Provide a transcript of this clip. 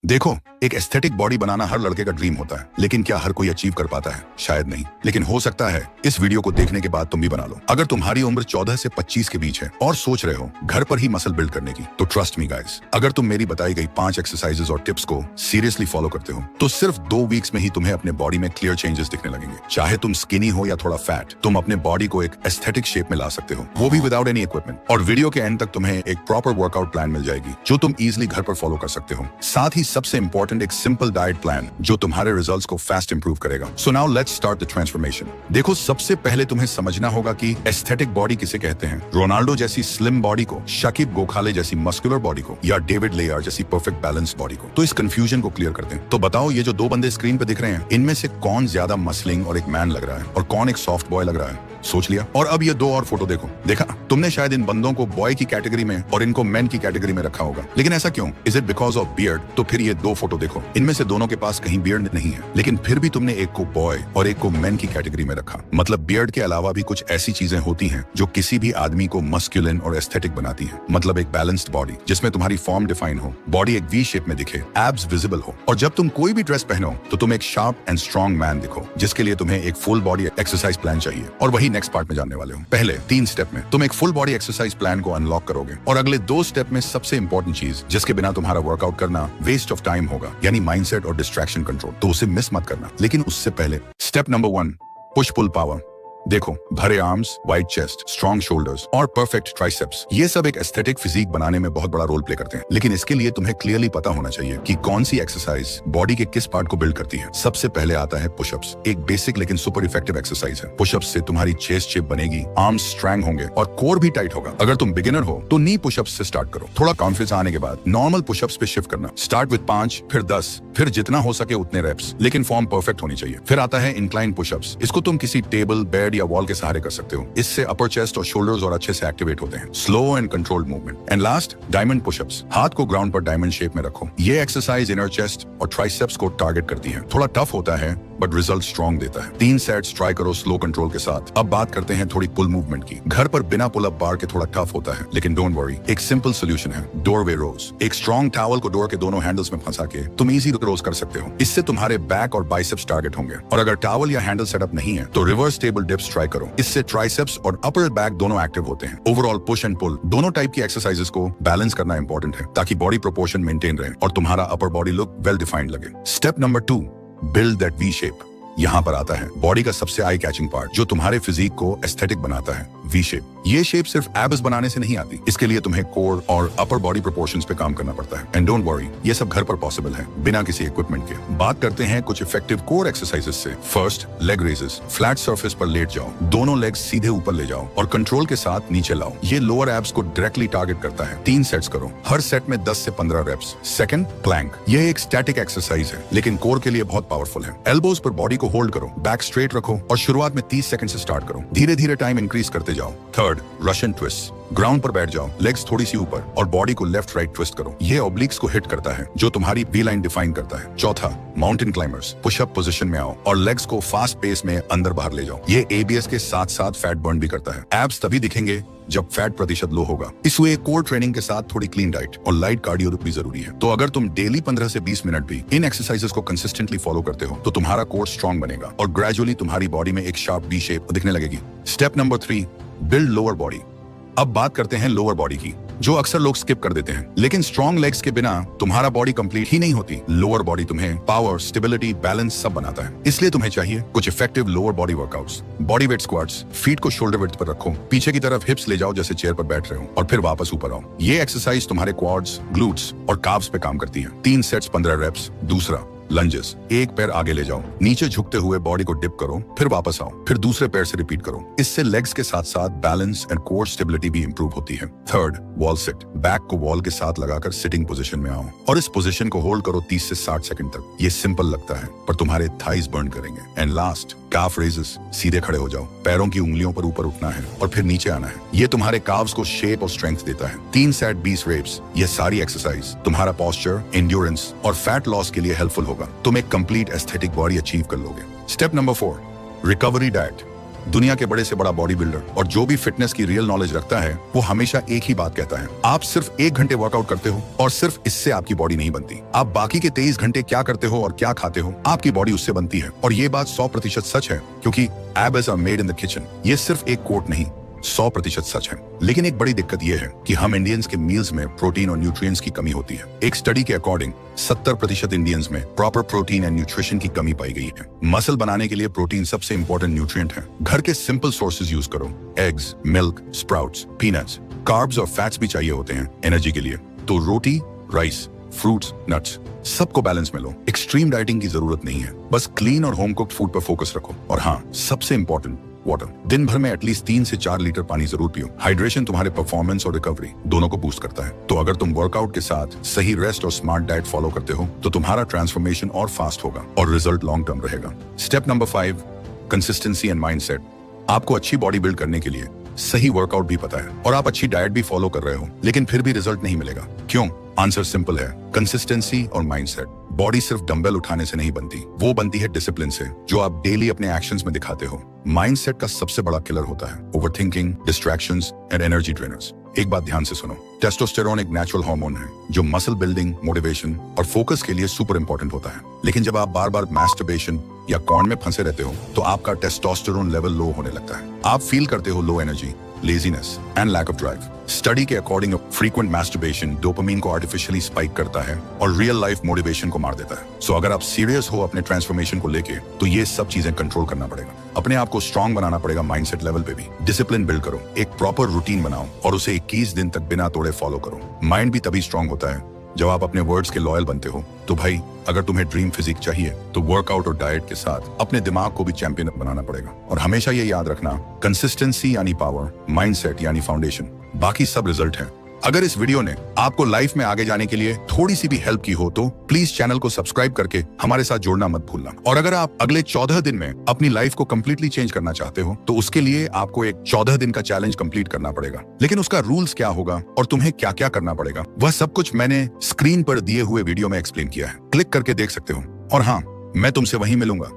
देखो, एक aesthetic body बनाना हर लड़के का ड्रीम होता है, लेकिन क्या हर कोई अचीव कर पाता है? शायद नहीं, लेकिन हो सकता है इस वीडियो को देखने के बाद तुम भी बना लो। अगर तुम्हारी उम्र 14 से 25 के बीच है और सोच रहे हो घर पर ही मसल बिल्ड करने की, तो ट्रस्ट मी गाइस, अगर तुम मेरी बताई गई 5 एक्सरसाइजेस और टिप्स को सीरियसली फॉलो करते हो, तो सिर्फ 2 वीक्स में ही तुम्हें अपने बॉडी में क्लियर चेंजेस दिखने लगेंगे। चाहे तुम स्किनी हो या थोड़ा फैट, तुम अपने बॉडी को एक एस्थेटिक शेप में ला सकते हो, वो भी विदाउट एनी इक्विपमेंट। और वीडियो के एंड तक तुम्हें एक प्रॉपर वर्कआउट प्लान मिल जाएगी, जो तुम इजिली घर पर फॉलो कर सकते हो। साथ ही सबसे इंपॉर्टेंट एक सिंपल डाइट प्लान, जो तुम्हारे रिजल्ट्स को फास्ट इंप्रूव करेगा। So now let's start the transformation. देखो, सबसे पहले तुम्हें समझना होगा कि एस्थेटिक बॉडी किसे कहते हैं। रोनाल्डो जैसी स्लिम बॉडी को, शकीब गोखाले जैसी मस्कुलर बॉडी को, या डेविड लेयर जैसी परफेक्ट बैलेंस बॉडी को। तो इस कंफ्यूजन को क्लियर करते हैं। तो बताओ, ये जो 2 बंदे स्क्रीन पे दिख रहे हैं, इनमें से कौन ज्यादा मसलिंग और एक मैन लग रहा है, और कौन एक सॉफ्ट बॉय लग रहा है? सोच लिया? और अब ये 2 और फोटो देखो। देखा, तुमने शायद इन बंदों को बॉय की कैटेगरी में और इनको मैन की कैटेगरी में रखा होगा, लेकिन ऐसा क्यों? Is it because of beard? तो फिर ये 2 फोटो देखो, इनमें से दोनों के पास कहीं बियर्ड नहीं है, लेकिन फिर भी तुमने एक को बॉय और एक को मैन की कैटेगरी में रखा। मतलब बियर्ड के अलावा भी कुछ ऐसी चीजें होती हैं जो किसी भी आदमी को मस्कुलिन और एस्थेटिक बनाती हैं। मतलब एक बैलेंस्ड बॉडी जिसमें तुम्हारी फॉर्म डिफाइन हो, बॉडी एक वी शेप में दिखे, एब्स विजिबल हो, और जब तुम कोई भी ड्रेस पहनो तो तुम एक शार्प एंड स्ट्रॉन्ग मैन दिखो, जिसके लिए तुम्हें एक फुल बॉडी एक्सरसाइज प्लान चाहिए। और वही नेक्स्ट पार्ट में जानने वाले हो। पहले 3 स्टेप में तुम एक फुल बॉडी एक्सरसाइज प्लान को अनलॉक करोगे, और अगले 2 स्टेप में सबसे इंपॉर्टेंट चीज, जिसके बिना तुम्हारा वर्कआउट करना वेस्ट ऑफ टाइम होगा, यानी माइंडसेट और डिस्ट्रैक्शन कंट्रोल, तो उसे मिस मत करना। लेकिन उससे पहले step number 1, push pull power. देखो, भरे arms, wide chest, strong shoulders और परफेक्ट ट्राइसेप्स, ये सब एक एस्थेटिक फिजिक बनाने में बहुत बड़ा रोल प्ले करते हैं। लेकिन इसके लिए तुम्हें क्लियरली पता होना चाहिए कि कौन सी एक्सरसाइज बॉडी के किस पार्ट को बिल्ड करती है। सबसे पहले आता है पुशअप्स। एक बेसिक लेकिन सुपर इफेक्टिव एक्सरसाइज है। पुशअप्स से तुम्हारी चेस्ट शेप बनेगी, आर्म्स स्ट्रॉन्ग होंगे और कोर भी टाइट होगा। अगर तुम बिगिनर हो तो नी पुशअप्स से स्टार्ट करो। थोड़ा कॉन्फिडेंस आने के बाद नॉर्मल पुशअप्स पे शिफ्ट करना। स्टार्ट विद 5, फिर 10, फिर जितना हो सके उतने रेप्स, लेकिन फॉर्म परफेक्ट होनी चाहिए। फिर आता है इंक्लाइन पुशअप्स। इसको तुम किसी टेबल, बेड या वॉल के सहारे कर सकते हो। इससे अपर चेस्ट और शोल्डर्स और अच्छे से एक्टिवेट होते हैं। Slow and controlled movement. And last, diamond pushups. हाथ को ग्राउंड पर डायमंड शेप में रखो। ये एक्सरसाइज इनर चेस्ट और ट्राइसेप्स को टारगेट करती है। थोड़ा टफ होता है बट रिजल्ट स्ट्रॉन्ग देता है। 3 सेट्स ट्राई करो स्लो कंट्रोल के साथ। अब बात करते हैं थोड़ी पुल मूवमेंट की। घर पर बिना पुल अप बार के थोड़ा टफ होता है, लेकिन डोंट वरी, एक सिंपल सोल्यूशन है, डोरवे रोज। एक स्ट्रॉन्ग टॉवल को डोर के दोनों हैंडल्स में फंसा के तुम इजी रोज कर सकते हो। इससे तुम्हारे बैक और बाइसेप्स टारगेट होंगे। और अगर टॉवल या हैंडल सेटअप नहीं है तो रिवर्स टेबल डिप्स ट्राई करो। इससे ट्राइसेप्स और अपर बैक दोनों एक्टिव होते हैं। ओवरऑल पुश एंड पुल दोनों टाइप की एक्सरसाइजेस को बैलेंस करना इंपॉर्टेंट है, ताकि बॉडी प्रोपोर्शन मेंटेन रहे और तुम्हारा upper body look well defined लगे। Step number 2, build that V shape. यहाँ पर आता है बॉडी का सबसे आई कैचिंग पार्ट, जो तुम्हारे फिजिक को एस्थेटिक बनाता है, वी शेप। ये शेप सिर्फ एब्स बनाने से नहीं आती। इसके लिए तुम्हें कोर और अपर बॉडी प्रोपोर्शंस पे काम करना पड़ता है। एंड डोंट वरी, ये सब घर पर पॉसिबल है, बिना किसी इक्विपमेंट के। बात करते हैं कुछ इफेक्टिव कोर एक्सरसाइजेस से। First, leg raises. Flat surface पर लेट जाओ, दोनों लेग्स सीधे ऊपर ले जाओ और कंट्रोल के साथ नीचे लाओ। ये लोअर एब्स को डायरेक्टली टारगेट करता है। 3 सेट्स करो, हर सेट में 10 से 15 रेप्स। Second, Planck. यह एक स्टैटिक एक्सरसाइज है, लेकिन कोर के लिए बहुत पावरफुल है। एल्बोज पर बॉडी को होल्ड करो, बैक स्ट्रेट रखो और शुरुआत में 30 सेकंड से स्टार्ट करो। धीरे धीरे टाइम इंक्रीज करते जाओ। Third, Russian twist. ग्राउंड पर बैठ जाओ, लेग्स थोड़ी सी ऊपर और बॉडी को लेफ्ट राइट ट्विस्ट करो। ये ऑब्लिक्स को हिट करता है, जो तुम्हारी वी लाइन डिफाइन करता है। चौथा, माउंटेन क्लाइंबर्स। पुशअप पोजीशन में आओ और लेग्स को फास्ट पेस में अंदर बाहर ले जाओ। ये एबीएस के साथ साथ फैट बर्न भी करता है। एब्स तभी दिखेंगे जब फैट प्रतिशत लो होगा। इसलिए कोर ट्रेनिंग के साथ थोड़ी क्लीन डाइट और लाइट कार्डियो भी जरूरी है। तो अगर तुम डेली 15 से 20 मिनट भी इन एक्सरसाइजेस को कंसिस्टेंटली फॉलो करते हो, तो तुम्हारा कोर स्ट्रॉन्ग बनेगा और ग्रेजुअली तुम्हारी बॉडी में एक शार्प वी शेप दिखने लगेगी। Step number 3, build lower body. अब बात करते हैं लोअर बॉडी की, जो अक्सर लोग स्किप कर देते हैं। लेकिन स्ट्रॉन्ग लेग्स के बिना तुम्हारा बॉडी कंप्लीट ही नहीं होती। लोअर बॉडी तुम्हें पावर, स्टेबिलिटी, बैलेंस सब बनाता है। इसलिए तुम्हें चाहिए कुछ effective lower body workouts. Body weight squats. Feet को शोल्डर विड्थ पर रखो, पीछे की तरफ हिप्स ले जाओ जैसे चेयर पर बैठ रहे हो, और फिर वापस ऊपर आओ। ये एक्सरसाइज तुम्हारे क्वाड्स, ग्लूट्स और काफ्स पे काम करती है। 3 सेट्स 15 रेप्स। दूसरा, लंजेस। एक पैर आगे ले जाओ, नीचे झुकते हुए बॉडी को डिप करो, फिर वापस आओ, फिर दूसरे पैर से रिपीट करो। इससे लेग्स के साथ साथ बैलेंस एंड कोर स्टेबिलिटी भी इंप्रूव होती है। Third, wall sit. बैक को वॉल के साथ लगाकर सिटिंग पोजीशन में आओ और इस पोजीशन को होल्ड करो 30 से 60 सेकंड तक। ये सिंपल लगता है पर तुम्हारे थाइज बर्न करेंगे। And last, calf raises. सीधे खड़े हो जाओ, पैरों की उंगलियों पर ऊपर उठना है और फिर नीचे आना है। ये तुम्हारे काव्स को शेप और स्ट्रेंथ देता है। 3 सेट 20 रेप्स। ये सारी एक्सरसाइज तुम्हारा पोस्चर, एंड्योरेंस और फैट लॉस के लिए हेल्पफुल होगा। तुम एक कंप्लीट एस्थेटिक बॉडी अचीव कर लोगे। Step number 4, recovery diet. दुनिया के बड़े से बड़ा बॉडी बिल्डर और जो भी फिटनेस की रियल नॉलेज रखता है वो हमेशा एक ही बात कहता है, आप सिर्फ 1 घंटे वर्कआउट करते हो और सिर्फ इससे आपकी बॉडी नहीं बनती। आप बाकी के 23 घंटे क्या करते हो और क्या खाते हो, आपकी बॉडी उससे बनती है। और ये बात 100% सच है, क्योंकि abs are made in the kitchen. ये सिर्फ एक कोट नहीं, 100% सच है। लेकिन एक बड़ी दिक्कत यह है कि हम इंडियंस के मील्स में प्रोटीन और न्यूट्रिएंट्स की कमी होती है। एक स्टडी के अकॉर्डिंग 70% इंडियंस में प्रॉपर प्रोटीन एंड न्यूट्रिशन की कमी पाई गई है। मसल बनाने के लिए प्रोटीन सबसे इंपॉर्टेंट न्यूट्रिएंट है। घर के सिंपल सोर्सेज यूज करो, eggs, milk, sprouts, peanuts. Carbs और फैट्स भी चाहिए होते हैं एनर्जी के लिए, तो रोटी, राइस, फ्रूट्स, नट्स, सबको बैलेंस में लो। एक्सट्रीम डाइटिंग की जरूरत नहीं है, बस क्लीन और होम कुक्ड फूड पर फोकस रखो। और हाँ, सबसे इंपॉर्टेंट, वाटर। दिन भर में एटलीस्ट 3 से 4 लीटर पानी जरूर पियो। हाइड्रेशन तुम्हारे परफॉर्मेंस और रिकवरी दोनों को बूस्ट करता है। तो अगर तुम वर्कआउट के साथ सही रेस्ट और स्मार्ट डाइट फॉलो करते हो तो तुम्हारा ट्रांसफॉर्मेशन और फास्ट होगा और रिजल्ट लॉन्ग टर्म रहेगा। Step number 5, consistency and mindset. आपको अच्छी बॉडी बिल्ड करने के लिए सही वर्कआउट भी पता है और आप अच्छी डाइट भी फॉलो कर रहे हो, लेकिन फिर भी रिजल्ट नहीं मिलेगा। क्यों? आंसर सिंपल है, कंसिस्टेंसी और माइंडसेट। बॉडी सिर्फ डंबल उठाने से नहीं बनती, वो बनती है डिसिप्लिन से, जो आप डेली अपने एक्शंस में दिखाते हो। माइंडसेट का सबसे बड़ा किलर होता है overthinking, distractions and energy drainers. एक बात ध्यान से सुनो, टेस्टोस्टेरोन एक नेचुरल हार्मोन है जो मसल बिल्डिंग, मोटिवेशन और फोकस के लिए सुपर इंपॉर्टेंट होता है। लेकिन जब आप बार बार मैस्टरबेशन या कॉर्न में फंसे रहते हो तो आपका टेस्टोस्टेरोन लेवल लो होने लगता है। आप फील करते हो low energy, laziness and lack of drive. Study के अकॉर्डिंग फ्रीक्वेंट मैस्टरबेशन डोपामिन को आर्टिफिशियली स्पाइक करता है और रियल लाइफ मोटिवेशन को मार देता है। सो अगर आप सीरियस हो अपने ट्रांसफॉर्मेशन को लेके तो ये सब चीजें कंट्रोल करना पड़ेगा। अपने आप को स्ट्रांग बनाना पड़ेगा माइंडसेट लेवल पे भी। डिसिप्लिन बिल्ड करो, एक प्रॉपर रूटीन बनाओ और उसे 21 दिन तक बिना तोड़े फॉलो करो। माइंड भी तभी स्ट्रांग होता है जब आप अपने वर्ड्स के लॉयल बनते हो। तो भाई, अगर तुम्हें ड्रीम फिजिक चाहिए तो वर्कआउट और डाइट के साथ अपने दिमाग को भी चैंपियन बनाना पड़ेगा। और हमेशा ये याद रखना, कंसिस्टेंसी यानी पावर, माइंडसेट यानी फाउंडेशन, बाकी सब रिजल्ट है। अगर इस वीडियो ने आपको लाइफ में आगे जाने के लिए थोड़ी सी भी हेल्प की हो तो प्लीज चैनल को सब्सक्राइब करके हमारे साथ जुड़ना मत भूलना। और अगर आप अगले 14 दिन में अपनी लाइफ को कंप्लीटली चेंज करना चाहते हो तो उसके लिए आपको एक 14 दिन का चैलेंज कंप्लीट करना पड़ेगा। लेकिन उसका रूल्स क्या होगा और तुम्हें क्या क्या करना पड़ेगा, वह सब कुछ मैंने स्क्रीन पर दिए हुए वीडियो में एक्सप्लेन किया है। क्लिक करके देख सकते हो। और हाँ, मैं तुमसे वहीं मिलूंगा।